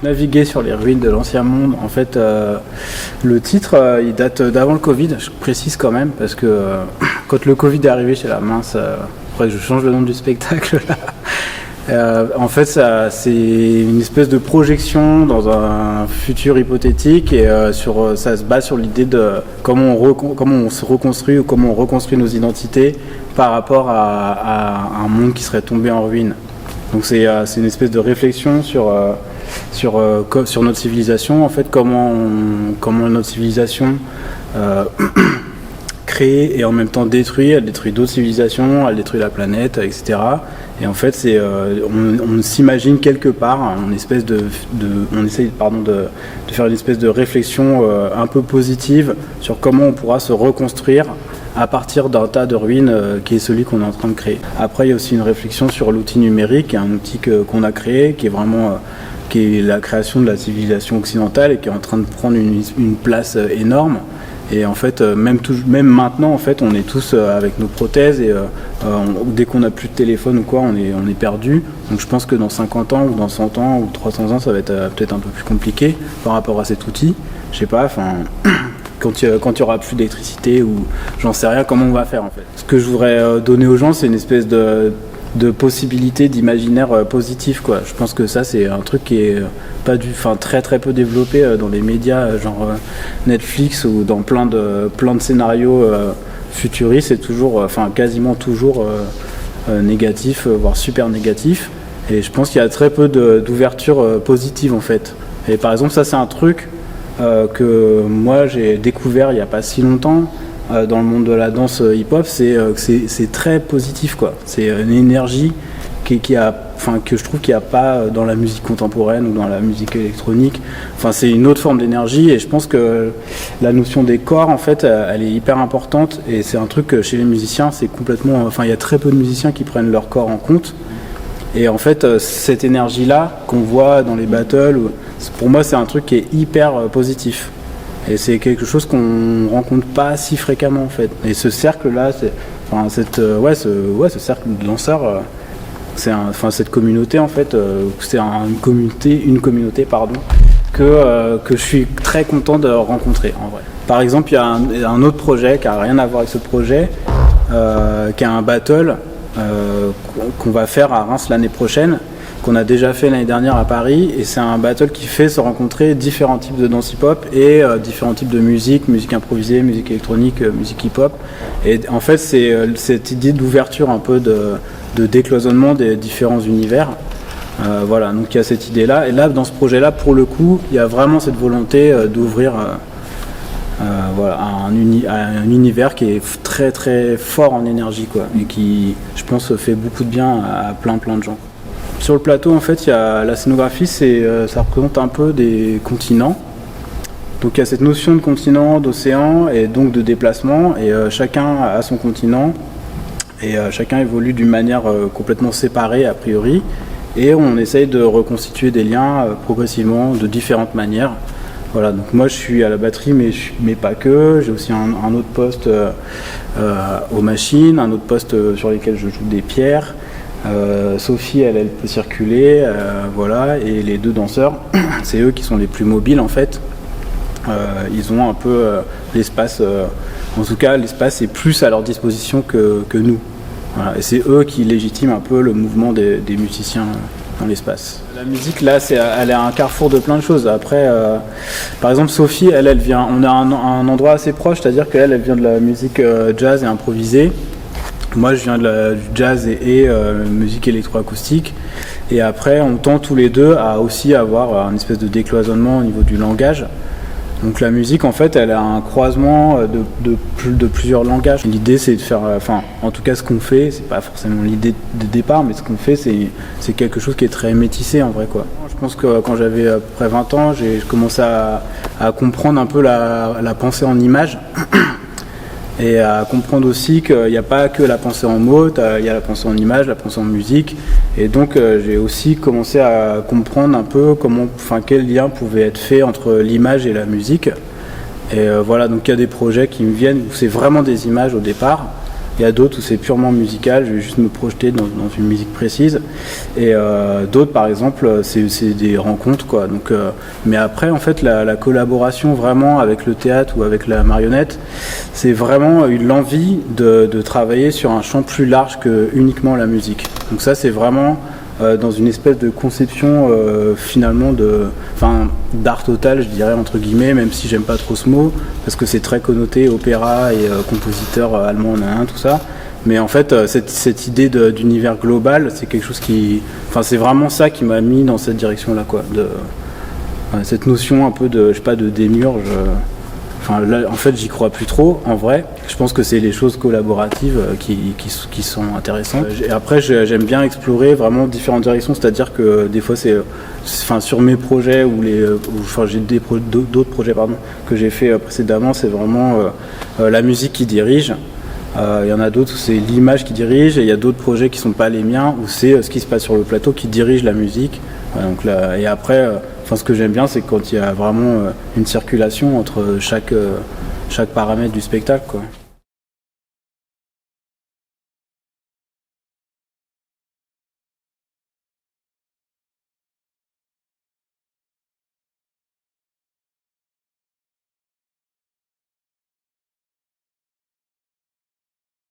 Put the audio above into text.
Naviguer sur les ruines de l'ancien monde. En fait, le titre, il date d'avant le Covid, je précise quand même, parce que quand le Covid est arrivé, chez la mince, après je change le nom du spectacle là. En fait, c'est une espèce de projection dans un futur hypothétique et ça se base sur l'idée de comment on se reconstruit ou comment on reconstruit nos identités par rapport à un monde qui serait tombé en ruine. Donc c'est une espèce de réflexion sur notre civilisation, en fait, comment notre civilisation crée et en même temps détruit. Elle détruit d'autres civilisations, elle détruit la planète, etc. Et en fait, on s'imagine quelque part, on essaye de faire une espèce de réflexion un peu positive sur comment on pourra se reconstruire à partir d'un tas de ruines qui est celui qu'on est en train de créer. Après, il y a aussi une réflexion sur l'outil numérique, un outil qu'on a créé, qui est la création de la civilisation occidentale et qui est en train de prendre une place énorme. Et en fait, même maintenant, en fait, on est tous avec nos prothèses et dès qu'on n'a plus de téléphone ou quoi, on est perdu. Donc je pense que dans 50 ans ou dans 100 ans ou 300 ans, ça va être peut-être un peu plus compliqué par rapport à cet outil. Je sais pas, enfin, quand il y aura plus d'électricité ou j'en sais rien, comment on va faire en fait. Ce que je voudrais donner aux gens, c'est une espèce de possibilité d'imaginaire positif, quoi. Je pense que ça, c'est un truc qui est très très peu développé dans les médias genre Netflix ou dans plein de scénarios futuristes. C'est toujours, quasiment toujours négatif, voire super négatif. Et je pense qu'il y a très peu d'ouverture positive en fait. Et par exemple, ça c'est un truc que moi j'ai découvert il n'y a pas si longtemps. Dans le monde de la danse hip-hop, c'est très positif, quoi. C'est une énergie que je trouve qu'il n'y a pas dans la musique contemporaine ou dans la musique électronique. Enfin, c'est une autre forme d'énergie et je pense que la notion des corps, en fait, elle est hyper importante et c'est un truc que chez les musiciens, c'est complètement... Enfin, il y a très peu de musiciens qui prennent leur corps en compte. Et en fait, cette énergie-là qu'on voit dans les battles, pour moi, c'est un truc qui est hyper positif. Et c'est quelque chose qu'on rencontre pas si fréquemment en fait. Et ce cercle-là, ce cercle de danseurs, cette communauté en fait, c'est une communauté que je suis très content de rencontrer en vrai. Par exemple, il y a un autre projet qui a rien à voir avec ce projet, qui est un battle qu'on va faire à Reims l'année prochaine, qu'on a déjà fait l'année dernière à Paris, et c'est un battle qui fait se rencontrer différents types de danse hip-hop et différents types de musique improvisée, musique électronique, musique hip-hop. Et en fait, c'est cette idée d'ouverture un peu de décloisonnement des différents univers. Voilà, donc il y a cette idée-là. Et là, dans ce projet-là, pour le coup, il y a vraiment cette volonté d'ouvrir à un univers qui est très très fort en énergie, quoi, et qui, je pense, fait beaucoup de bien à plein de gens. Sur le plateau, en fait, il y a la scénographie, ça représente un peu des continents. Donc il y a cette notion de continent, d'océan et donc de déplacement. Et chacun a son continent et chacun évolue d'une manière complètement séparée a priori. Et on essaye de reconstituer des liens progressivement de différentes manières. Voilà, donc moi je suis à la batterie, mais pas que. J'ai aussi un autre poste aux machines, un autre poste sur lesquels je joue des pierres. Sophie, elle peut circuler, voilà, et les deux danseurs, c'est eux qui sont les plus mobiles en fait. Ils ont un peu l'espace, en tout cas l'espace est plus à leur disposition que nous. Voilà, et c'est eux qui légitiment un peu le mouvement des musiciens dans l'espace. La musique là, elle est à un carrefour de plein de choses. Après, par exemple Sophie, elle vient, on a un endroit assez proche, c'est-à-dire qu'elle vient de la musique jazz et improvisée. Moi, je viens du jazz et musique électroacoustique. Et après, on tend tous les deux à aussi avoir un espèce de décloisonnement au niveau du langage. Donc la musique, en fait, elle a un croisement de plusieurs langages. L'idée, c'est de faire... en tout cas, ce qu'on fait, c'est pas forcément l'idée de départ, mais ce qu'on fait, c'est quelque chose qui est très métissé, en vrai, quoi. Je pense que quand j'avais à peu près 20 ans, j'ai commencé à comprendre un peu la pensée en images. Et à comprendre aussi qu'il n'y a pas que la pensée en mots, il y a la pensée en images, la pensée en musique. Et donc j'ai aussi commencé à comprendre un peu quel lien pouvait être fait entre l'image et la musique. Et voilà, donc il y a des projets qui me viennent où c'est vraiment des images au départ. Il y a d'autres où c'est purement musical, je vais juste me projeter dans une musique précise. Et d'autres, par exemple, c'est des rencontres, quoi. Donc, mais après, en fait, la collaboration vraiment avec le théâtre ou avec la marionnette, c'est vraiment l'envie de travailler sur un champ plus large que uniquement la musique. Donc ça, c'est vraiment dans une espèce de conception finalement d'art total, je dirais, entre guillemets, même si j'aime pas trop ce mot, parce que c'est très connoté opéra et compositeur allemand, tout ça. Mais en fait, cette idée d'univers global, c'est quelque chose c'est vraiment ça qui m'a mis dans cette direction-là, quoi. Cette notion un peu de démiurge. Là, en fait, j'y crois plus trop, en vrai. Je pense que c'est les choses collaboratives qui sont intéressantes. Et après, j'aime bien explorer vraiment différentes directions, c'est-à-dire que des fois, sur mes projets j'ai d'autres projets que j'ai fait précédemment, c'est vraiment la musique qui dirige. Il y en a d'autres où c'est l'image qui dirige, et il y a d'autres projets qui sont pas les miens, où c'est ce qui se passe sur le plateau qui dirige la musique. Et après, ce que j'aime bien, c'est quand il y a vraiment une circulation entre chaque paramètre du spectacle, quoi.